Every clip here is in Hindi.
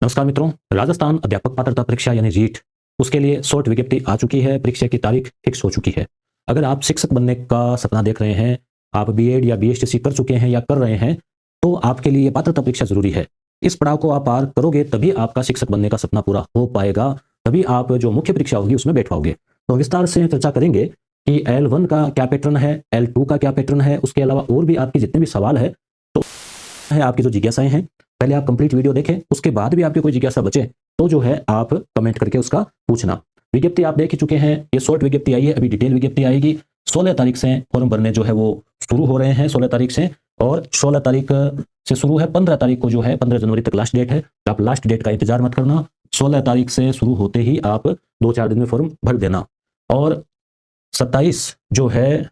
नमस्कार मित्रों, राजस्थान अध्यापक पात्रता परीक्षा यानी रीट उसके लिए शॉर्ट विज्ञप्ति आ चुकी है। परीक्षा की तारीख फिक्स हो चुकी है। अगर आप शिक्षक बनने का सपना देख रहे हैं, आप बीएड या बीएसटीसी कर चुके हैं या कर रहे हैं, तो आपके लिए पात्रता परीक्षा जरूरी है। इस पड़ाव को आप पार करोगे तभी आपका शिक्षक बनने का सपना पूरा हो पाएगा, तभी आप जो मुख्य परीक्षा होगी उसमें बैठ पाओगे। तो विस्तार से चर्चा करेंगे कि L1 का क्या पैटर्न है, L2 का क्या पैटर्न है, उसके अलावा और भी आपके जितने भी सवाल है तो है आपकी जो जिज्ञासाएं हैं, पहले आप कंप्लीट वीडियो देखें, उसके बाद भी आपकी कोई जिज्ञासा बचे तो जो है आप कमेंट करके उसका पूछना। विज्ञप्ति आप देख ही चुके हैं, ये शॉर्ट विज्ञप्ति आई है, अभी डिटेल विज्ञप्ति आएगी। 16 तारीख से फॉर्म भरने जो है वो शुरू हो रहे हैं, 16 तारीख से, और 16 तारीख से शुरू है, 15 तारीख को जो है 15 जनवरी तक लास्ट डेट है। आप लास्ट डेट का इंतजार मत करना, 16 तारीख से शुरू होते ही आप 2-4 दिन में फॉर्म भर देना। और 27 जो है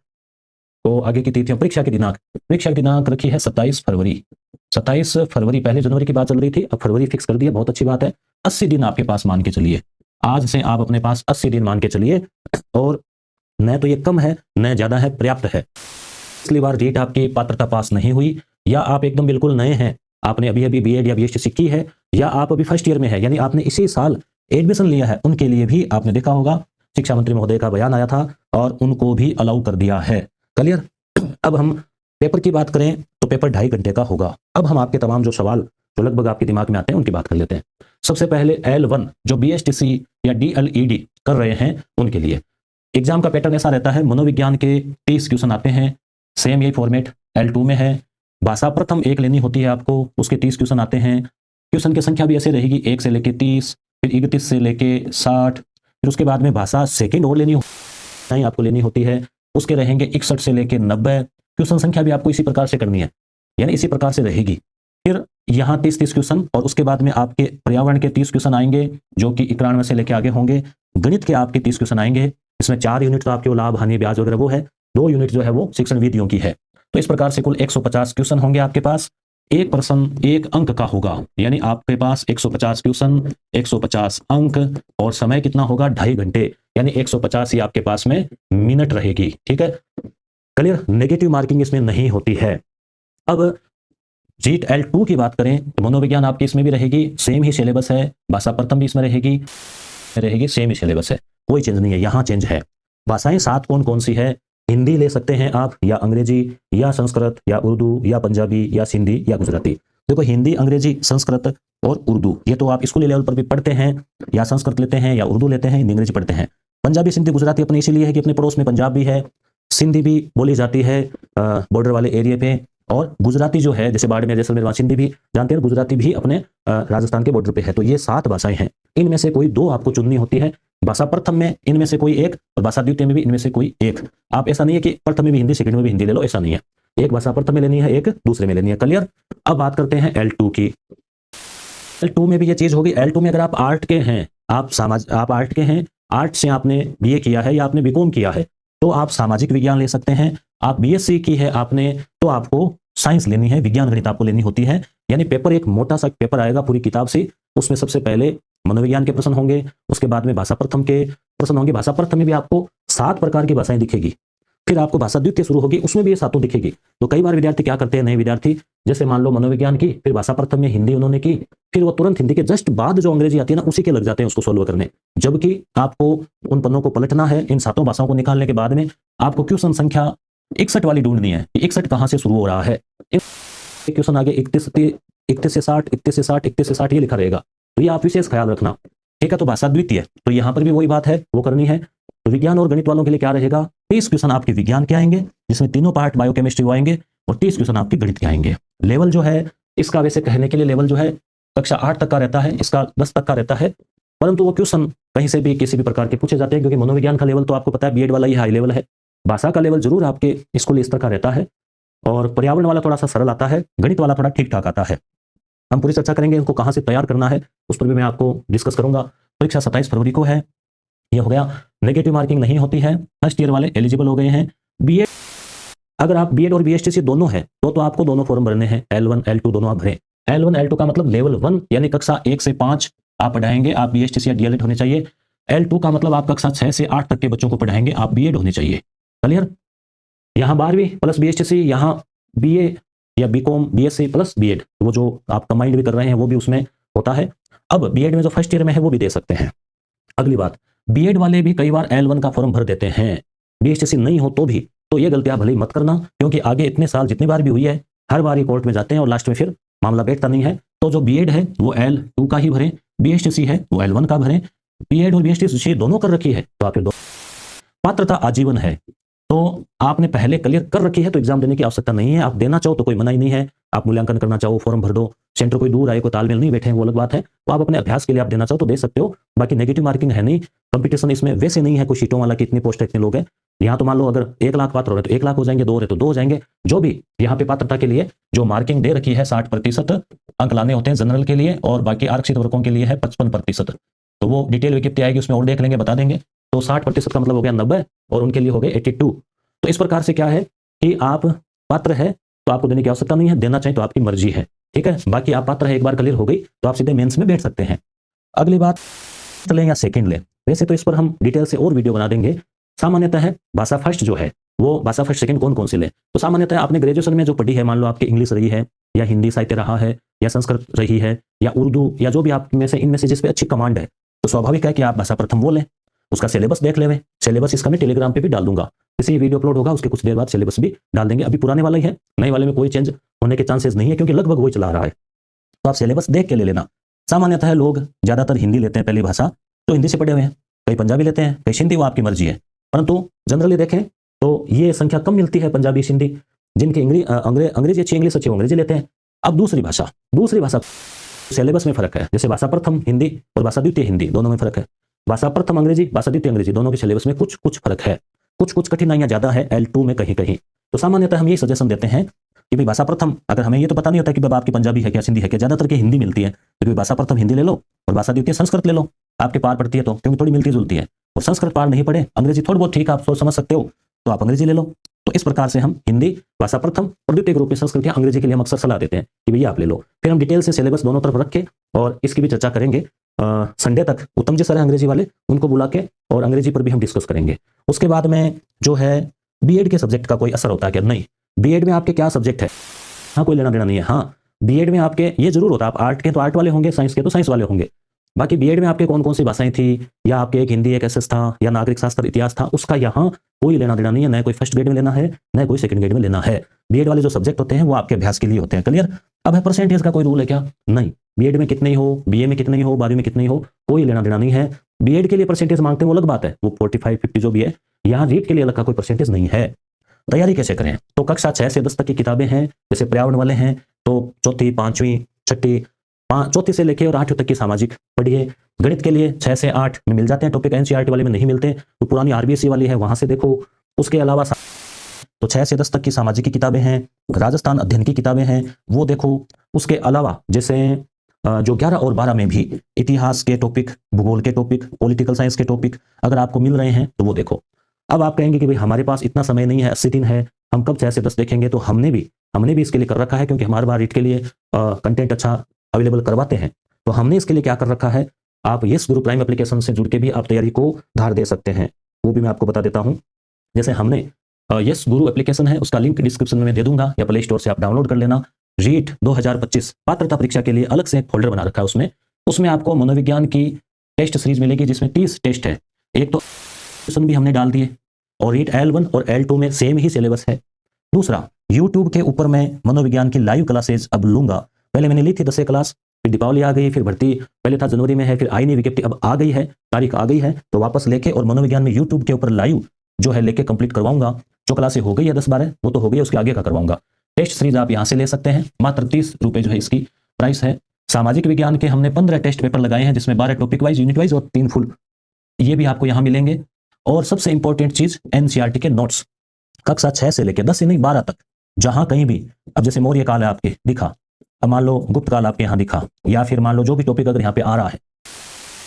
तो आगे की तिथियां, परीक्षा की दिनांक रखी है 27 फरवरी। 27 फरवरी, पहले जनवरी की बात चल रही थी, अब फरवरी फिक्स कर दिया, बहुत अच्छी बात है। 80 दिन आपके पास मान के चलिए, आज से आप अपने पास 80 दिन मान के चलिए, और न तो ये कम है न ज्यादा है, पर्याप्त है। पिछली बार रीट आपकी पात्रता पास नहीं हुई, या आप एकदम बिल्कुल नए हैं, आपने अभी अभी बीएड या बीएसटीसी की है, या आप अभी फर्स्ट ईयर में है, यानी आपने इसी साल एडमिशन लिया है, उनके लिए भी आपने देखा होगा शिक्षा मंत्री महोदय का बयान आया था और उनको भी अलाउ कर दिया है। क्लियर? अब हम पेपर की बात करें तो पेपर 2.5 घंटे का होगा। अब हम आपके तमाम जो सवाल जो लगभग आपके दिमाग में आते हैं उनकी बात कर लेते हैं। सबसे पहले L1 जो बीएसटीसी या DLED कर रहे हैं उनके लिए एग्जाम का पैटर्न ऐसा रहता है, मनोविज्ञान के 30 क्वेश्चन आते हैं, सेम यही फॉर्मेट L2 में है। भाषा प्रथम 1 लेनी होती है आपको, उसके 30 क्वेश्चन आते हैं। क्वेश्चन की संख्या भी ऐसे रहेगी, 1 से लेके 30, फिर 31 से लेके 60, फिर उसके बाद में भाषा सेकेंड और लेनी आपको लेनी होती है, उसके रहेंगे 61 से लेके 90। क्वेश्चन संख्या भी आपको इसी प्रकार से करनी है, यानी इसी प्रकार से रहेगी। फिर यहाँ 30 क्वेश्चन, और उसके बाद में आपके पर्यावरण के 30 क्वेश्चन आएंगे जो कि 91 से लेके आगे होंगे। गणित के आपके 30 क्वेश्चन आएंगे, इसमें 4 यूनिट तो आपके लाभ हानि ब्याज वगैरह वो है, 2 यूनिट जो है वो शिक्षण विधियों की है। तो इस प्रकार से कुल 150 क्वेश्चन होंगे आपके पास। एक प्रश्न 1 अंक का होगा, यानी आपके पास 150 क्वेश्चन, 150 अंक, और समय कितना होगा 2.5 घंटे, यानी 150 ही आपके पास में मिनट रहेगी। ठीक है, क्लियर? नेगेटिव मार्किंग इसमें नहीं होती है। अब जीट L2 की बात करें तो मनोविज्ञान आपकी इसमें भी रहेगी, सेम ही सिलेबस है। भाषा प्रथम भी इसमें रहेगी, सेम ही सिलेबस है, कोई चेंज नहीं है। यहाँ चेंज है, भाषाएं 7 कौन कौन सी है? हिंदी ले सकते हैं आप, या अंग्रेजी, या संस्कृत, या उर्दू, या पंजाबी, या सिंधी, या गुजराती। देखो, हिंदी, अंग्रेजी, संस्कृत और उर्दू, ये तो आप स्कूली लेवल पर भी पढ़ते हैं, या संस्कृत लेते हैं, या उर्दू लेते हैं, हिंदी अंग्रेजी पढ़ते हैं। पंजाबी, सिंधी, गुजराती अपने इसीलिए है कि अपने पड़ोस में पंजाब भी है, सिंधी भी बोली जाती है बॉर्डर वाले एरिया पे, और गुजराती जो है जैसे बाड़मेर, जैसलमेर, वहाँ सिंधी भी जानते हैं, गुजराती भी अपने राजस्थान के बॉर्डर पे है। तो ये 7 भाषाएं हैं, इनमें से कोई 2 आपको चुननी होती है। भाषा प्रथम में इनमें से कोई एक, और भाषा द्वितीय में भी इनमें से कोई एक। आप ऐसा नहीं है कि प्रथम में भी हिंदी, सेकंड में भी हिंदी ले लो, ऐसा नहीं है। एक भाषा प्रथम में लेनी है, एक दूसरे में लेनी है। क्लियर? अब बात करते हैं L2 की। L2 में भी ये चीज होगी। L2 में अगर आप आर्ट के हैं, आप आर्ट के हैं, आर्ट से आपने बीए किया है या आपने बीकॉम किया है, तो आप सामाजिक विज्ञान ले सकते हैं। आप बीएससी की है आपने, तो आपको साइंस लेनी है, विज्ञान गणित आपको लेनी होती है। यानी पेपर एक मोटा सा पेपर आएगा पूरी किताब से, उसमें सबसे पहले मनोविज्ञान के प्रश्न होंगे, उसके बाद में भाषा प्रथम के प्रश्न होंगे। भाषा प्रथम में भी आपको 7 प्रकार की भाषाएं दिखेगी, फिर आपको भाषा द्वितीय शुरू होगी, उसमें भी ये 7 दिखेगी। तो कई बार विद्यार्थी क्या करते हैं, नए विद्यार्थी, जैसे मान लो मनोविज्ञान की, फिर भाषा प्रथम में हिंदी उन्होंने की, फिर वो तुरंत हिंदी के जस्ट बाद जो अंग्रेजी आती है ना, उसी के लग जाते हैं उसको सोल्व करने। जबकि आपको उन पन्नों को पलटना है, इन 7 भाषाओं को निकालने के बाद में आपको क्वेश्चन संख्या 61 वाली ढूंढनी है, 61 कहां से शुरू हो रहा है। क्वेश्चन आगे 31 से 60, 31 से 60, 31 से 60 ये लिखा रहेगा, तो ये आप विशेष ख्याल रखना। ठीक है, तो भाषा द्वितीय, तो यहां पर भी वही बात है, वो करनी है। तो विज्ञान और गणित वालों के लिए क्या रहेगा, 30 क्वेश्चन आपके विज्ञान के आएंगे, जिसमें तीनों पार्ट बायोकेमिस्ट्री वो आएंगे, और 30 क्वेश्चन आपके गणित के आएंगे। लेवल जो है इसका, वैसे कहने के लिए लेवल जो है कक्षा 8 तक का रहता है, इसका 10 तक का रहता है, परंतु वो क्वेश्चन कहीं से भी किसी भी प्रकार के पूछे जाते हैं, क्योंकि मनोविज्ञान का लेवल तो आपको पता है बीएड वाला ही हाई लेवल है। भाषा का लेवल जरूर आपके स्कूल स्तर का रहता है, और पर्यावरण वाला थोड़ा सा सरल आता है, गणित वाला थोड़ा ठीक ठाक आता है। हम पूरी चर्चा करेंगे इनको कहां से तैयार करना है, उस पर भी मैं आपको डिस्कस करूंगा। परीक्षा 27 फरवरी को है, ये हो गया। नेगेटिव मार्किंग नहीं होती है, फर्स्ट ईयर वाले एलिजिबल हो गए हैं। बीएड, अगर आप बीएड और बीएसटीसी दोनों है तो आपको दोनों फॉर्म भरने हैं, L1 L2 दोनों आप भरें। L1 L2 का मतलब लेवल 1 यानी कक्षा 1 से 5 आप पढ़ाएंगे, आप बीएसटीसी या डीएलएड होने चाहिए। L2 का मतलब आप कक्षा 6 से 8 तक के बच्चों को पढ़ाएंगे, आप बीएड होने चाहिए। क्लियर? यहाँ 12वीं प्लस बीएसटीसी, यहाँ बीए या बीकॉम बीएससी प्लस बीएड, वो जो आप कंबाइंड भी कर रहे हैं वो भी उसमें होता है। अब बीएड में जो फर्स्ट ईयर में है वो भी दे सकते हैं। अगली बात, बीएड वाले भी कई बार L1 का फॉर्म भर देते हैं, बीएचटीसी नहीं हो तो भी। तो ये गलती आप भले ही मत करना, क्योंकि आगे इतने साल जितनी बार भी हुई है, हर बार ये कोर्ट में जाते हैं और लास्ट में फिर मामला बैठता नहीं है। तो जो बीएड है वो L2 का ही भरें, बीएचटीसी है वो L1 का भरें। बीएड और बीएचटीसी दोनों कर रखी है तो आपके दो पात्रता आजीवन है, तो आपने पहले क्लियर कर रखी है तो एग्जाम देने की आवश्यकता नहीं है। आप देना चाहो तो कोई मना ही नहीं है, आप मूल्यांकन करना चाहो फॉर्म भर दो, सेंटर कोई दूर आए, कोई तालमेल नहीं बैठे हैं, वो अलग बात है। तो आप अपने अभ्यास के लिए आप देना चाहो तो दे सकते हो, बाकी नेगेटिव मार्किंग है नहीं। कंपटीशन इसमें वैसे नहीं है कोई सीटों वाला कि इतनी पोस्ट इतने लोग हैं। यहाँ तो मान लो अगर 1 लाख पात्र हो रहे तो 1 लाख हो जाएंगे, 2 हो रहे तो 2 हो जाएंगे। जो भी यहाँ पे पात्रता के लिए जो मार्किंग दे रखी है 60% अंक लाने होते हैं जनरल के लिए, और बाकी आरक्षित वर्गों के लिए है 55%। तो वो डिटेल विज्ञप्ति आएगी उसमें और देख लेंगे, बता देंगे। तो 60% का मतलब हो गया 90 और उनके लिए हो गए 82। तो इस प्रकार से क्या है कि आप पात्र है तो आपको देने की आवश्यकता नहीं है, देना चाहिए तो आपकी मर्जी है, ठीक है। बाकी आप पात्र है, एक बार क्लियर हो गई तो आप सीधे मेंस में बैठ सकते हैं। अगली बात, लें या सेकंड लें, वैसे तो इस पर हम डिटेल से और वीडियो बना देंगे। सामान्यतः है भाषा फर्स्ट जो है वो भाषा फर्स्ट सेकंड कौन कौन से लें, तो सामान्यतः आपने ग्रेजुएशन में जो पढ़ी है, मान लो आपकी इंग्लिश रही है या हिंदी साहित्य रहा है या संस्कृत रही है या उर्दू या जो भी आप में से इनमें से जिस पे अच्छी कमांड है, तो स्वाभाविक है कि आप भाषा प्रथम वो लें। उसका सिलेबस देख लें, सिलेबस इसका मैं टेलीग्राम पे भी डाल दूंगा, इसी वीडियो अपलोड होगा उसके कुछ देर बाद सिलेबस भी डाल देंगे। अभी पुराने वाला ही है, नए वाले में कोई चेंज होने के चांसेस नहीं है क्योंकि लगभग वही चला रहा है। तो आप सिलेबस देख के ले लेना। सामान्यतः लोग ज्यादातर हिंदी लेते हैं पहली भाषा, तो हिंदी से पढ़े हुए हैं, कई पंजाबी लेते हैं, कई सिंधी, वो आपकी मर्जी है। परंतु जनरली देखें तो ये संख्या कम मिलती है पंजाबी सिंधी, जिनकी अंग्रेजी अच्छी, इंग्लिश अच्छी, अंग्रेजी लेते हैं। अब दूसरी भाषा सिलेबस में फर्क है, जैसे भाषा प्रथम हिंदी और भाषा द्वितीय हिंदी दोनों में फर्क है। भाषा प्रथम अंग्रेजी, भाषा द्वितीय अंग्रेजी, दोनों के सिलेबस में कुछ कुछ फर्क है, कुछ कठिनाइयां ज्यादा है L2 में कहीं कहीं। तो सामान्यतः हम ये सजेशन देते हैं कि भाई भाषा प्रथम, अगर हमें ये तो पता नहीं होता कि बाबा आपकी पंजाबी है क्या सिंधी है क्या, ज्यादातर की हिंदी मिलती है, तो भाषा प्रथम हिंदी ले लो और भाषा द्वितीय संस्कृत ले लो, आपके पार पड़ती है तो, क्योंकि थोड़ी मिलती जुलती है। और संस्कृत पार नहीं पड़े, अंग्रेजी थोड़ी बहुत ठीक आप सोच समझ सकते हो तो आप अंग्रेजी ले लो। तो इस प्रकार से हम हिंदी भाषा प्रथम और द्वितीय के रूप में संस्कृत या अंग्रेजी के लिए हम अक्सर सलाह देते हैं कि भैया आप ले लो। फिर हम डिटेल से सिलेबस दोनों तरफ रख के और इसकी भी चर्चा करेंगे। संडे तक उत्तम जी सर है अंग्रेजी वाले, उनको बुला के और अंग्रेजी पर भी हम डिस्कस करेंगे। उसके बाद में जो है बीएड के सब्जेक्ट का कोई असर होता है क्या? नहीं, बीएड में आपके क्या सब्जेक्ट है, हाँ कोई लेना देना नहीं है। हाँ, बीएड में आपके ये जरूर होता है, आप आर्ट के तो आर्ट वाले होंगे, साइंस के तो साइंस वाले होंगे। बाकी बीएड में आपके कौन कौन सी भाषाएं थी, या आपके एक हिंदी एक एसएस था या नागरिक शास्त्र इतिहास था, उसका यहाँ कोई लेना देना नहीं है। न कोई फर्स्ट ग्रेड में लेना है, न कोई सेकंड ग्रेड में लेना है। बीएड वाले जो सब्जेक्ट होते हैं वो आपके अभ्यास के लिए होते हैं। क्लियर? अब है परसेंटेज का कोई रूल है क्या? नहीं, बीएड में कितने ही हो, बीए में कितने ही हो, 12वीं में कितने ही हो, कोई लेना देना नहीं है। बीएड के लिए परसेंटेज मांगते हैं वो अलग बात है, वो 45-50 जो भी है। यहाँ रीट के लिए अलग का कोई परसेंटेज नहीं है। तैयारी कैसे करें? तो कक्षा 6 से 10 तक की किताबें हैं, जैसे पर्यावरण वाले हैं तो चौथी, पांचवी, छठी, चौथी से लेके और 8वीं तक की सामाजिक पढ़िए। गणित के लिए 6 से 8 में मिल जाते हैं टॉपिक, एनसीईआरटी वाले में नहीं मिलते, तो पुरानी आरबीएसई वाली है वहां से देखो। उसके अलावा तो 6 से 10 तक की सामाजिक की किताबें हैं, राजस्थान अध्ययन की किताबें हैं, वो देखो। उसके अलावा जैसे जो 11 और 12 में भी इतिहास के टॉपिक, भूगोल के टॉपिक, पॉलिटिकल साइंस के टॉपिक अगर आपको मिल रहे हैं तो वो देखो। अब आप कहेंगे कि भाई हमारे पास इतना समय नहीं है, 80 दिन है, हम कब 6 से 10 देखेंगे? तो हमने भी इसके लिए कर रखा है, क्योंकि हमारे बार रीट के लिए कंटेंट अच्छा अवेलेबल करवाते हैं। तो हमने इसके लिए क्या कर रखा है, आप यस गुरु प्राइम एप्लीकेशन से जुड़ के भी आप तैयारी को धार दे सकते हैं। वो भी मैं आपको बता देता हूं। जैसे हमने यस गुरु एप्लीकेशन है, उसका लिंक डिस्क्रिप्शन में दे दूंगा या प्ले स्टोर से आप डाउनलोड कर लेना। रीट 2025 पात्रता परीक्षा के लिए अलग से एक फोल्डर बना रखा है, उसमें आपको मनोविज्ञान की टेस्ट सीरीज मिलेगी, जिसमें 30 टेस्ट है। एक तो भी हमने डाल दिए, और रीट L1 और L2 में सेम ही सिलेबस है। दूसरा, यूट्यूब के ऊपर मैं मनोविज्ञान की लाइव क्लासेज अब लूंगा। पहले मैंने ली थी 10 क्लास, फिर दीपावली आ गई, फिर भर्ती पहले था जनवरी में है, फिर आई नहीं विज्ञप्ति, अब आ गई है, तारीख आ गई है, तो वापस लेके और मनोविज्ञान में यूट्यूब के ऊपर लाइव जो है लेके कंप्लीट करवाऊंगा। जो क्लासे हो गई है 10-12 वो तो हो गई, उसके आगे का करवाऊंगा। टेस्ट सीरीज आप यहाँ से ले सकते हैं, मात्र 30 रुपये जो है इसकी प्राइस है। सामाजिक विज्ञान के हमने 15 टेस्ट पेपर लगाए हैं, जिसमें 12 टॉपिक वाइज, यूनिट वाइज और 3 फुल, ये भी आपको यहाँ मिलेंगे। और सबसे इंपॉर्टेंट चीज एनसीईआरटी के नोट्स, कक्षा 6 से लेकर 10 से नहीं 12 तक, जहां कहीं भी, अब जैसे मौर्य काल है आपके दिखा, अब मान लो गुप्त काल आपके यहाँ दिखा, या फिर मान लो जो भी टॉपिक अगर यहाँ पे आ रहा है,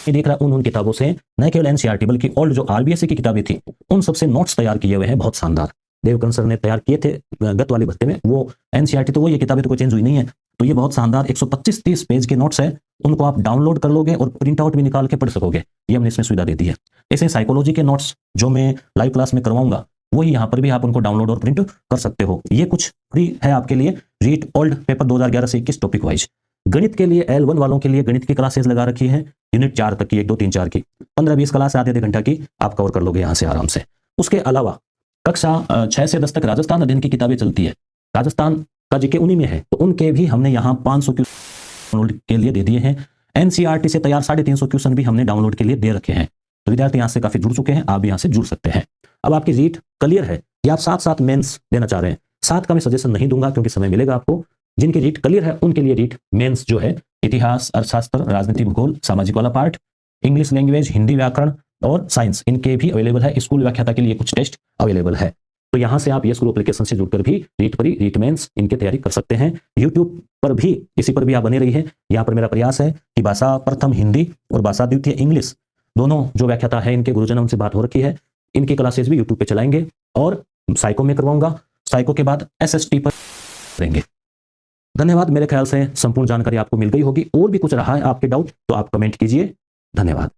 ये देख रहा है, उन किताबों से, न केवल एनसीईआरटी बल्कि ओल्ड जो आरबीएसई की किताबें थी, उन सबसे नोट्स तैयार किए हुए हैं, बहुत शानदार। देवकन सर ने तैयार किए थे गत वाले भत्ते में, वो एनसीईआरटी तो वो, ये किताबें तो कोई चेंज हुई नहीं है। तो ये बहुत शानदार 125-30 पेज के नोट्स है, उनको आप डाउनलोड कर लोगे और प्रिंट आउट भी निकाल के पढ़ सकोगे, ये हमने इसमें सुविधा दे दी है। ऐसे साइकोलॉजी के नोट्स जो मैं लाइव क्लास में करवाऊंगा, वही यहाँ पर भी आप उनको डाउनलोड और प्रिंट कर सकते हो। ये कुछ फ्री है आपके लिए, रीट ओल्ड पेपर 2011 से 21 टॉपिक वाइज। गणित के लिए L1 वालों के लिए गणित की क्लासेस लगा रखी है, यूनिट 4 तक की, 1 2 3 4 की 15-20 क्लास आधे घंटा की आप कवर कर लोगे यहाँ से आराम से। उसके अलावा कक्षा 6 से 10 तक राजस्थान अध्ययन की किताबें चलती है, राजस्थान का जीके उन्हीं में है, तो उनके भी हमने यहाँ 500 डाउनलोड के लिए दे दिए हैं। एनसीईआरटी से तैयार 350 क्वेश्चन भी हमने डाउनलोड के लिए दे रखे हैं। तो विद्यार्थी यहाँ से काफी जुड़ चुके हैं, आप भी यहाँ से जुड़ सकते हैं। अब आपकी रीट क्लियर है या आप साथ साथ मेंस देना चाह रहे हैं, साथ का मैं सजेशन नहीं दूंगा क्योंकि समय मिलेगा आपको। जिनकी रीट क्लियर है उनके लिए रीट मेंस जो है इतिहास, अर्थशास्त्र, राजनीति, भूगोल, सामाजिक वाला पार्ट, इंग्लिश लैंग्वेज, हिंदी व्याकरण और साइंस, इनके भी अवेलेबल है। स्कूल व्याख्याता के लिए कुछ टेस्ट अवेलेबल है, तो यहाँ से आप यस गुरु एप्लीकेशन से जुड़कर भी रीट परी, रीट मेंस इनके तैयारी कर सकते हैं। यूट्यूब पर भी इसी पर भी आप बने रहिए। यहाँ पर मेरा प्रयास है कि भाषा प्रथम हिंदी और भाषा द्वितीय इंग्लिश दोनों जो व्याख्याता है इनके गुरुजन उनसे बात हो रखी है, इनकी क्लासेस भी यूट्यूब पे चलाएंगे और साइको में करवाऊंगा, साइको के बाद एसएसटी पर करेंगे। धन्यवाद। मेरे ख्याल से संपूर्ण जानकारी आपको मिल गई होगी। और भी कुछ रहा है आपके डाउट तो आप कमेंट कीजिए। धन्यवाद।